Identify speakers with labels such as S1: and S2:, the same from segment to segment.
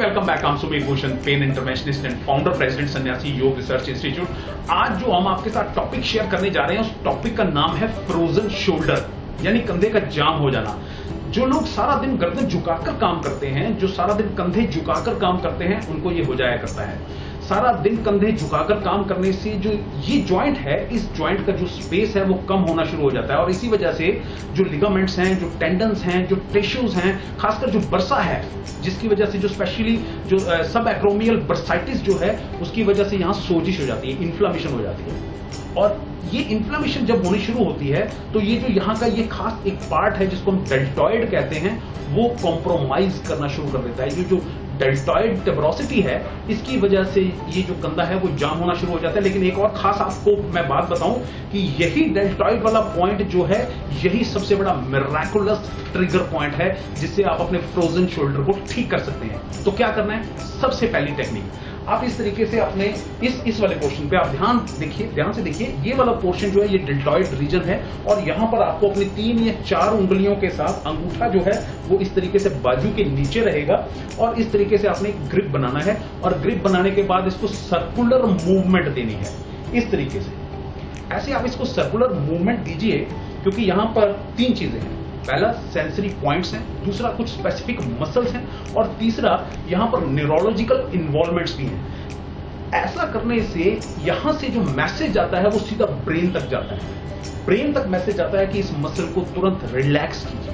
S1: Welcome back. I'm Sumir Bhushan, pain interventionist and founder president Sanyasi Yoga research institute. आज जो हम आपके साथ टॉपिक शेयर करने जा रहे हैं, उस टॉपिक का नाम है फ्रोजन शोल्डर, यानी कंधे का जाम हो जाना। जो लोग सारा दिन गर्दन झुकाकर काम करते हैं, जो सारा दिन कंधे झुकाकर काम करते हैं, उनको ये हो जाया करता है। सारा दिन कंधे झुकाकर काम करने से जो ये जॉइंट है, इस जॉइंट का जो स्पेस है वो कम होना शुरू हो जाता है, और इसी वजह से जो लिगामेंट्स हैं, जो टेंडन्स हैं, जो टिश्यूज हैं, खासकर जो बर्सा है, जिसकी वजह से जो स्पेशली जो सब एक्रोमियल बर्साइटिस जो है, उसकी वजह से यहाँ सोजिश हो जाती है, इन्फ्लामेशन हो जाती है। और ये इन्फ्लामेशन जब होनी शुरू होती है तो ये जो यहाँ का ये खास एक पार्ट है जिसको हम डेल्टॉइड कहते हैं, वो कॉम्प्रोमाइज करना शुरू कर देता है। ये जो डेल्टॉइड टेब्रोसिटी है, इसकी वजह से ये जो कंधा है वो जाम होना शुरू हो जाता है। लेकिन एक और खास आपको मैं बात बताऊं कि यही डेल्टॉइड वाला पॉइंट जो है, यही सबसे बड़ा मिरेकुलस ट्रिगर पॉइंट है जिससे आप अपने फ्रोजन शोल्डर को ठीक कर सकते हैं। तो क्या करना है? सबसे पहली टेक्निक, आप इस तरीके से अपने इस वाले पोर्शन पे आप ध्यान से देखिए। ये वाला पोर्शन जो है ये डेल्टॉइड रीजन है, और यहां पर आपको अपनी 3 या 4 उंगलियों के साथ अंगूठा जो है वो इस तरीके से बाजू के नीचे रहेगा, और इस तरीके से आपने ग्रिप बनाना है। और ग्रिप बनाने के बाद इसको सर्कुलर मूवमेंट देनी है, इस तरीके से। ऐसे आप इसको सर्कुलर मूवमेंट दीजिए, क्योंकि यहां पर 3 चीजें हैं। पहला सेंसरी पॉइंट्स हैं, दूसरा कुछ स्पेसिफिक मसल्स हैं, और तीसरा यहां पर न्यूरोलॉजिकल इन्वॉल्वमेंट्स भी हैं। ऐसा करने से यहां से जो मैसेज आता है वो सीधा ब्रेन तक जाता है। ब्रेन तक मैसेज आता है कि इस मसल को तुरंत रिलैक्स कीजिए।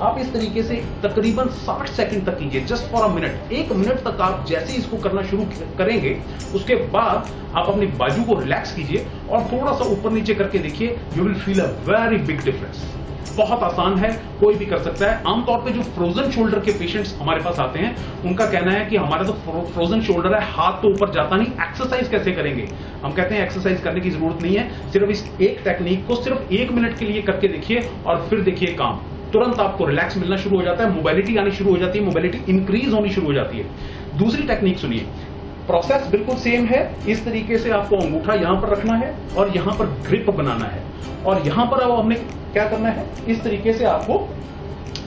S1: आप इस तरीके से तकरीबन 60 सेकंड तक कीजिए, just for a minute. 1 minute तक आप जैसे ही इसको करना शुरू करेंगे, उसके बाद आप अपनी बाजू को रिलैक्स कीजिए और थोड़ा सा ऊपर नीचे करके देखिए। You will feel a very big difference. बहुत आसान है, कोई भी कर सकता है। आमतौर पे जो फ्रोजन शोल्डर के पेशेंट्स हमारे पास आते हैं, उनका कहना है कि हमारा तो फ्रोजन शोल्डर है, हाथ तो ऊपर जाता नहीं, एक्सरसाइज कैसे करेंगे? हम कहते हैं एक्सरसाइज करने की जरूरत नहीं है, सिर्फ इस एक टेक्निक को सिर्फ 1 मिनट के लिए करके देखिए और फिर देखिए काम। तुरंत आपको रिलैक्स मिलना शुरू हो जाता है, मोबिलिटी आनी शुरू हो जाती है, मोबिलिटी इंक्रीज होनी शुरू हो जाती है। दूसरी टेक्निक सुनिए, प्रोसेस बिल्कुल सेम है। इस तरीके से आपको अंगूठा यहां पर रखना है और यहां पर ग्रिप बनाना है, और यहां पर अब हमने क्या करना है, इस तरीके से आपको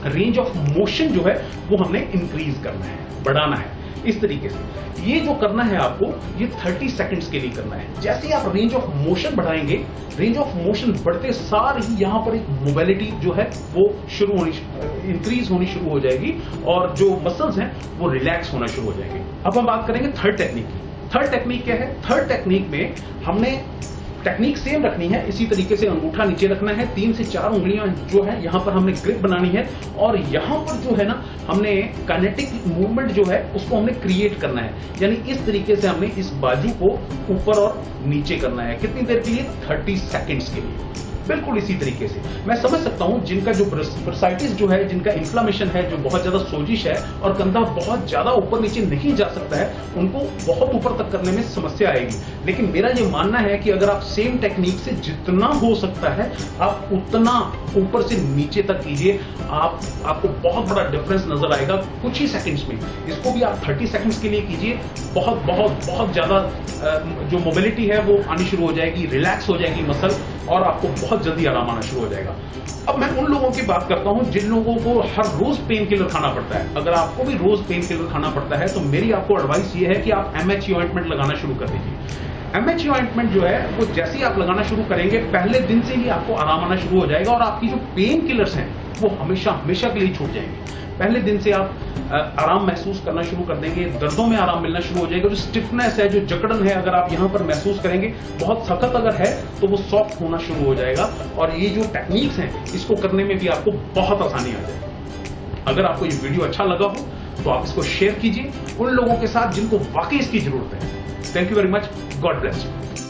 S1: रेंज ऑफ मोशन जो है वो हमने इंक्रीज करना है, बढ़ाना है, इस तरीके से। ये जो करना है आपको, ये 30 सेकंड्स के लिए करना है। जैसे ही आप रेंज ऑफ मोशन बढ़ाएंगे, रेंज ऑफ मोशन बढ़ते सार ही यहां पर एक मोबिलिटी जो है वो इंक्रीज होनी शुरू हो जाएगी, और जो मसल्स हैं वो रिलैक्स होना शुरू हो जाएंगे। अब हम बात करेंगे थर्ड टेक्निक की। थर्ड टेक्निक क्या है? थर्ड टेक्निक में हमने टेक्निक सेम रखनी है। इसी तरीके से अंगूठा नीचे रखना है, 3 से 4 उंगलियां जो है यहां पर हमने ग्रिप बनानी है, और यहां पर जो है ना, हमने काइनेटिक मूवमेंट जो है उसको हमने क्रिएट करना है। यानी इस तरीके से हमने इस बाजू को ऊपर और नीचे करना है। कितनी देर के लिए? 30 सेकेंड्स के लिए। बिल्कुल इसी तरीके से। मैं समझ सकता हूं जिनका जो बर्साइटिस जो है, जिनका इन्फ्लामेशन है, जो बहुत ज्यादा सोजिश है और कंधा बहुत ज्यादा ऊपर नीचे नहीं जा सकता है, उनको बहुत ऊपर तक करने में समस्या आएगी। लेकिन मेरा ये मानना है कि अगर आप सेम टेक्निक से जितना हो सकता है आप उतना ऊपर से नीचे तक कीजिए, आपको बहुत बड़ा डिफरेंस नजर आएगा कुछ ही सेकंड्स में। इसको भी आप 30 सेकंड्स के लिए कीजिए। बहुत बहुत बहुत ज्यादा जो मोबिलिटी है वो आनी शुरू हो जाएगी, रिलैक्स हो जाएगी मसल, और आपको बहुत जल्दी आराम आना शुरू हो जाएगा। अब मैं उन लोगों की बात करता हूं जिन लोगों को हर रोज पेन किलर खाना पड़ता है। अगर आपको भी रोज पेन किलर खाना पड़ता है तो मेरी आपको एडवाइस ये है कि आप MHE ऑइंटमेंट लगाना शुरू कर दीजिए। MHE ऑइंटमेंट जो है वो जैसे ही आप लगाना शुरू करेंगे, पहले दिन से ही आपको आराम आना शुरू हो जाएगा, और आपकी जो पेन किलर्स हैं वो हमेशा हमेशा के लिए छूट जाएंगे। पहले दिन से आप आराम महसूस करना शुरू कर देंगे, दर्दों में आराम मिलना शुरू हो जाएगा। जो स्टिफनेस है, जो जकड़न है, अगर आप यहां पर महसूस करेंगे, बहुत सख्त अगर है तो वो सॉफ्ट होना शुरू हो जाएगा। और ये जो टेक्निक्स हैं, इसको करने में भी आपको बहुत आसानी आ जाएगी। अगर आपको ये वीडियो अच्छा लगा हो तो आप इसको शेयर कीजिए उन लोगों के साथ जिनको वाकई इसकी जरूरत है। Thank you very much. God bless you.